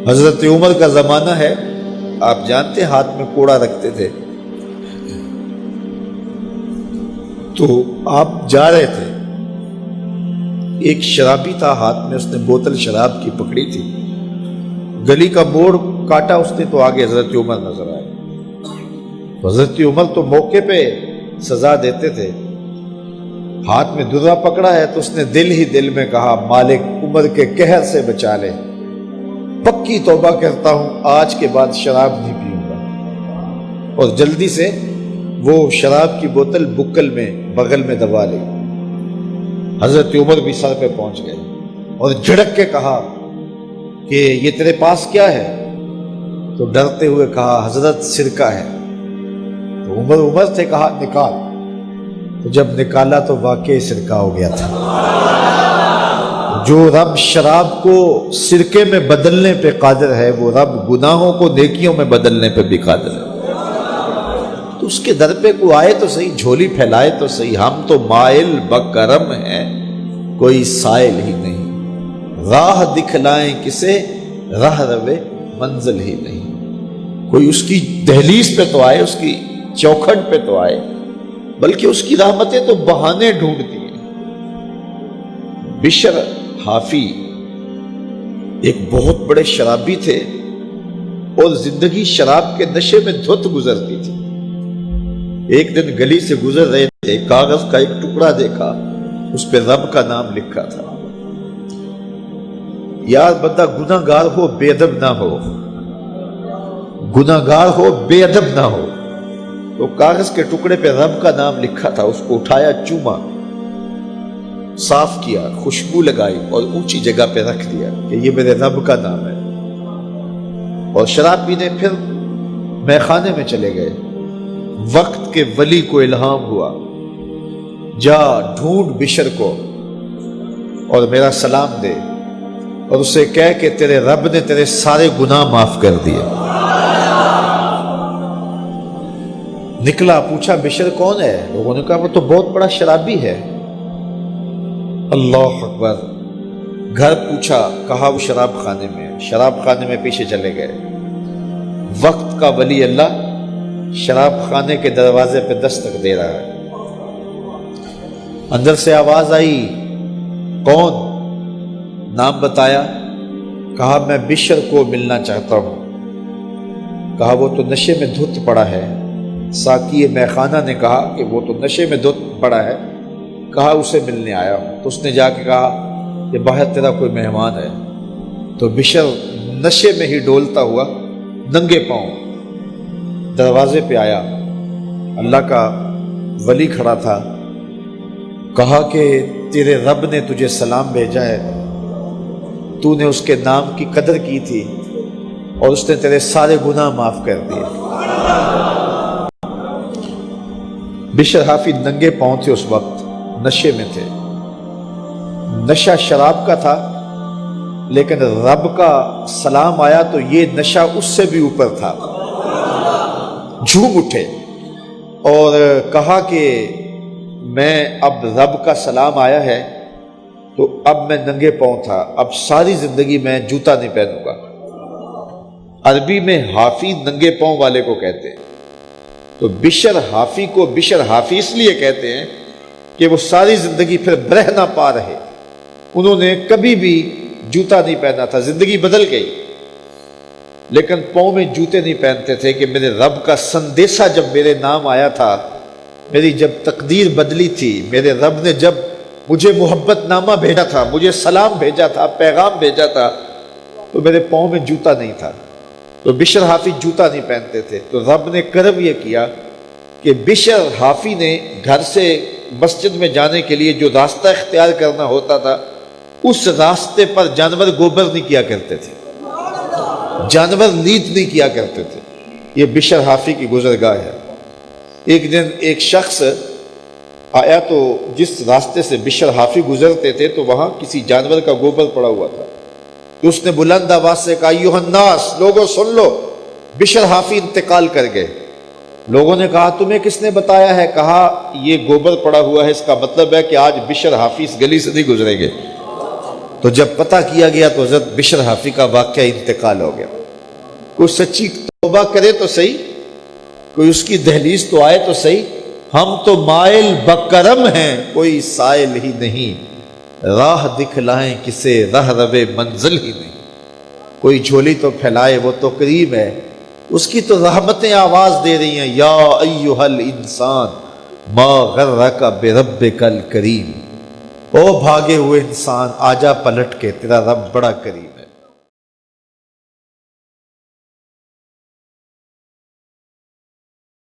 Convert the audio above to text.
حضرت عمر کا زمانہ ہے، آپ جانتے ہیں ہاتھ میں کوڑا رکھتے تھے، تو آپ جا رہے تھے، ایک شرابی تھا، ہاتھ میں اس نے بوتل شراب کی پکڑی تھی، گلی کا موڑ کاٹا اس نے تو آگے حضرت عمر نظر آئے۔ حضرت عمر تو موقع پہ سزا دیتے تھے، ہاتھ میں درہ پکڑا ہے تو اس نے دل ہی دل میں کہا مالک عمر کے قہر سے بچا لے، پکی توبہ کرتا ہوں آج کے بعد شراب نہیں پیوں گا، اور جلدی سے وہ شراب کی بوتل بکل میں بغل میں دبا لی۔ حضرت عمر بھی سر پہ پہنچ گئے اور جھڑک کے کہا کہ یہ تیرے پاس کیا ہے؟ تو ڈرتے ہوئے کہا حضرت سرکہ ہے۔ تو عمر سے کہا نکال، تو جب نکالا تو واقعی سرکہ ہو گیا تھا۔ جو رب شراب کو سرکے میں بدلنے پہ قادر ہے، وہ رب گناہوں کو نیکیوں میں بدلنے پہ بھی قادر ہے۔ تو اس کے در پہ کوئی آئے تو صحیح، جھولی پھیلائے تو صحیح، ہم تو مائل بکرم ہیں، کوئی سائل ہی نہیں، راہ دکھلائیں کسے راہ روے منزل ہی نہیں۔ کوئی اس کی دہلیز پہ تو آئے، اس کی چوکھٹ پہ تو آئے، بلکہ اس کی رحمتیں تو بہانے ڈھونڈتی ہیں۔ بشر حافی ایک بہت بڑے شرابی تھے اور زندگی شراب کے نشے میں دھت گزرتی تھی۔ ایک دن گلی سے گزر رہے تھے، کاغذ کا ایک ٹکڑا دیکھا، اس پہ رب کا نام لکھا تھا۔ یار بندہ گناہ گار ہو بے ادب نہ ہو، گناہ گار ہو بے ادب نہ ہو۔ تو کاغذ کے ٹکڑے پہ رب کا نام لکھا تھا، اس کو اٹھایا، چوما، صاف کیا، خوشبو لگائی اور اونچی جگہ پہ رکھ دیا کہ یہ میرے رب کا نام ہے، اور شراب پینے پھر میخانے میں چلے گئے۔ وقت کے ولی کو الہام ہوا، جا ڈھونڈ بشر کو اور میرا سلام دے اور اسے کہہ کہ تیرے رب نے تیرے سارے گناہ معاف کر دیے۔ نکلا، پوچھا بشر کون ہے؟ لوگوں نے کہا وہ تو بہت بڑا شرابی ہے۔ اللہ اکبر۔ گھر پوچھا، کہا وہ شراب خانے میں، شراب خانے میں پیچھے چلے گئے۔ وقت کا ولی اللہ شراب خانے کے دروازے پہ دستک دے رہا ہے۔ اندر سے آواز آئی، کون؟ نام بتایا، کہا میں بشر کو ملنا چاہتا ہوں۔ کہا وہ تو نشے میں دھت پڑا ہے۔ ساقی میخانہ نے کہا کہ وہ تو نشے میں دھت پڑا ہے، کہا اسے ملنے آیا ہوں۔ تو اس نے جا کے کہا کہ باہر تیرا کوئی مہمان ہے۔ تو بشر نشے میں ہی ڈولتا ہوا ننگے پاؤں دروازے پہ آیا، اللہ کا ولی کھڑا تھا، کہا کہ تیرے رب نے تجھے سلام بھیجا ہے، تو نے اس کے نام کی قدر کی تھی اور اس نے تیرے سارے گناہ معاف کر دیے۔ بشر حافی ننگے پاؤں تھے، اس وقت نشے میں تھے، نشہ شراب کا تھا، لیکن رب کا سلام آیا تو یہ نشہ اس سے بھی اوپر تھا۔ جھوم اٹھے اور کہا کہ میں اب رب کا سلام آیا ہے تو اب میں ننگے پاؤں تھا، اب ساری زندگی میں جوتا نہیں پہنوں گا۔ عربی میں حافی ننگے پاؤں والے کو کہتے ہیں، تو بشر حافی کو بشر حافی اس لیے کہتے ہیں کہ وہ ساری زندگی پھر برہنہ پا رہے، انہوں نے کبھی بھی جوتا نہیں پہنا تھا، زندگی بدل گئی، لیکن پاؤں میں جوتے نہیں پہنتے تھے کہ میرے رب کا سندیشہ جب میرے نام آیا تھا، میری جب تقدیر بدلی تھی، میرے رب نے جب مجھے محبت نامہ بھیجا تھا، مجھے سلام بھیجا تھا، پیغام بھیجا تھا، تو میرے پاؤں میں جوتا نہیں تھا۔ تو بشر حافی جوتا نہیں پہنتے تھے، تو رب نے کرم یہ کیا کہ بشر حافی نے گھر سے مسجد میں جانے کے لیے جو راستہ اختیار کرنا ہوتا تھا، اس راستے پر جانور گوبر نہیں کیا کرتے تھے، جانور لیت نہیں کیا کرتے تھے۔ یہ بشر حافی کی گزرگاہ ہے۔ ایک دن ایک شخص آیا تو جس راستے سے بشر حافی گزرتے تھے تو وہاں کسی جانور کا گوبر پڑا ہوا تھا، تو اس نے بلند آواز سے کہا ایھا الناس، لوگوں سن لو، بشر حافی انتقال کر گئے۔ لوگوں نے کہا تمہیں کس نے بتایا ہے؟ کہا یہ گوبر پڑا ہوا ہے، اس کا مطلب ہے کہ آج بشر حافی اس گلی سے نہیں گزریں گے۔ تو جب پتہ کیا گیا تو حضرت بشر حافی کا واقعہ انتقال ہو گیا. کوئی سچی توبہ کرے تو صحیح، کوئی اس کی دہلیز تو آئے تو صحیح. ہم تو مائل بکرم ہیں، کوئی سائل ہی نہیں، راہ دکھلائیں کسے رہ روے منزل ہی نہیں. کوئی جھولی تو پھیلائے، وہ تو کریم ہے، اس کی تو رحمتیں آواز دے رہی ہیں، یا ایھا الانسان ما غرک بربک الکریم. او بھاگے ہوئے انسان، آجا پلٹ کے، تیرا رب بڑا کریم ہے.